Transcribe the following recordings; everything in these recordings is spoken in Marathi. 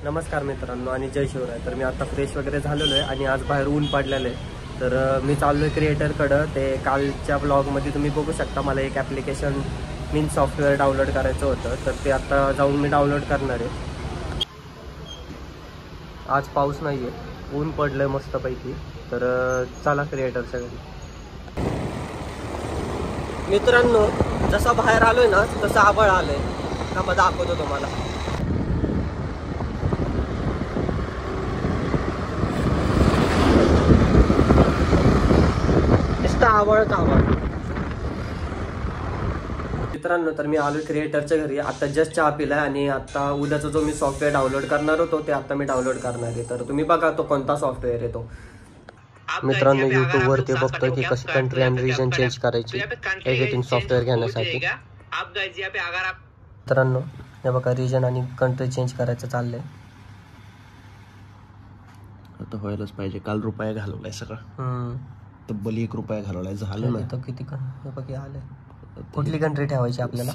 नमस्कार मित्रांनो आणि जय शिवराय. तर मी आता फ्रेश वगैरे झालेलो आहे आणि आज बाहेर ऊन पडलेलं आहे. तर मी चाललो आहे क्रिएटरकडं. ते कालच्या ब्लॉगमध्ये तुम्ही बघू शकता मला एक ॲप्लिकेशन सॉफ्टवेअर डाउनलोड करायचं होतं. तर ते आता जाऊन मी डाउनलोड करणार आहे. आज पाऊस नाही आहे, ऊन पडलं आहे मस्तपैकी. तर चला क्रिएटरच्या घरी. मित्रांनो जसं बाहेर आलोय ना तसं आभाळ आलंय का मग दाखवतो तुम्हाला. आवडत मित्रांनो. तर मी आलो क्रिएटरच्या घरी. आता जस्ट चहा पिलाय आणि आता उद्याचा जो मी सॉफ्टवेअर डाउनलोड करणार होतो ते आता मी डाउनलोड करणार आहे. तर तुम्ही बघा तो कोणता सॉफ्टवेअर आहे तो. मित्रांनो युट्यूब वर ते बघतोय की कशी कंट्री अँड रिजन चेंज करायची एडिटिंग सॉफ्टवेअर घेण्यासाठी. मित्रांनो हे बघा रिजन आणि कंट्री चेंज करायचं चाललंय. आता व्हायलाच पाहिजे. काल रुपया घालवलाय सगळं, तब्बल ₹1 घालवलाय. झालं ना. तर किती बघी आलंय. कुठली कंट्री ठेवायची आपल्याला?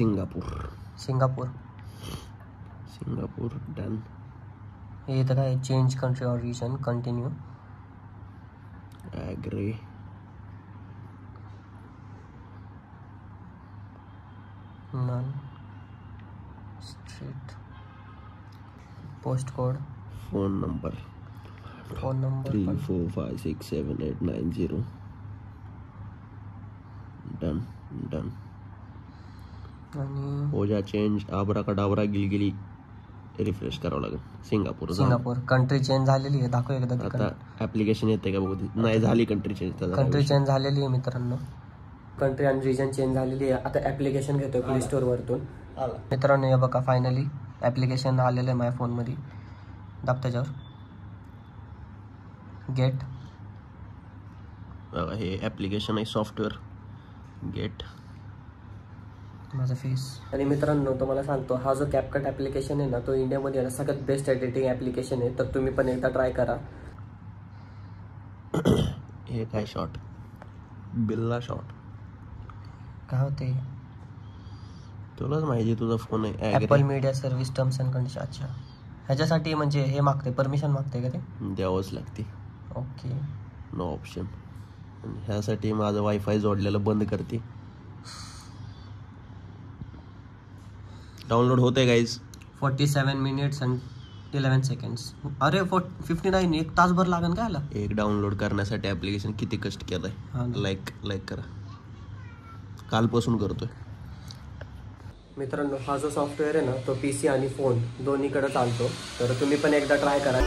Singapore done. हे तर काय change country or region continue. Agree. None. Street. Post code. Phone number 34567890. Done. आणि हो जा चेंज. आबरा का डाबरा गिलगिली रिफ्रेश करावं लागेल. सिंगापूर कंट्री चेंज झालेली आहे. दाखव एकदा. आता ऍप्लिकेशन येते का बघू. नाही झाली कंट्री चेंज. कंट्री चेंज झालेली आहे मित्रांनो. कंट्री आणि रिजन चेंज झालेली आहे. आता ऍप्लिकेशन घेतोय प्ले स्टोर वरतून. मित्रांनो हे बघा फायनली ऍप्लिकेशन आलेलं आहे माझ्या फोनमध्ये. दाब त्याच्यावर. गेट. हे ऍप्लिकेशन आहे सॉफ्टवेअर. गेट माझा फेस. आणि मित्रांनो तुम्हाला सांगतो हा जो कॅपकट ऍप्लिकेशन आहे ना तो इंडियामध्ये सगळ्यात बेस्ट एडिटिंग ऍप्लिकेशन आहे. तर तुम्ही पण एकदा ट्राय करा. हे काय शॉट बिल्ला शॉट काय होते तुलाच माहिती. तुझा फोन आहे. Apple media service terms and condition. अच्छा ह्याच्यासाठी म्हणजे हे मागते परमिशन मागते का ते? द्यावंच लागते. ओके. No option. ह्यासाठी माझं वायफाय जोडलेलं बंद करते. डाउनलोड होते गाईज. 47 minutes and 11 seconds. अरे 59. एक तासभर लागेल का याला? एक डाउनलोड करण्यासाठी ऍप्लिकेशन किती कष्ट केलंय. लाईक करा. कालपासून करतोय. मित्रांनो हा जो सॉफ्टवेअर आहे ना तो PC आणि फोन दोन्हीकडे चालतो. तर तुम्ही पण एकदा ट्राय करा.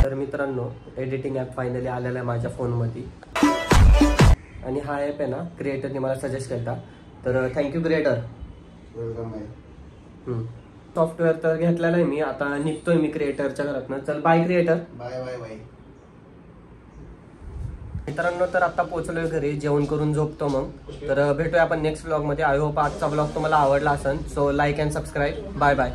तर मित्रांनो एडिटिंग ॲप फायनली आलेला आहे माझ्या फोनमध्ये. आणि हा ॲप आहे ना क्रिएटरने मला सजेस्ट केला. तर थँक्यू क्रिएटर. सॉफ्टवेअर तर घेतलेला आहे मी. आता निघतोय मी क्रिएटरच्या घरातनं. चल बाय क्रिएटर. बाय. मित्रांनो तर आता पोहोचलोय घरी. जेवण करून झोपतो मग. तर भेटूया आपण नेक्स्ट ब्लॉग मध्ये. आय होप आजचा ब्लॉग तुम्हाला आवडला असेल. So like and subscribe. Bye.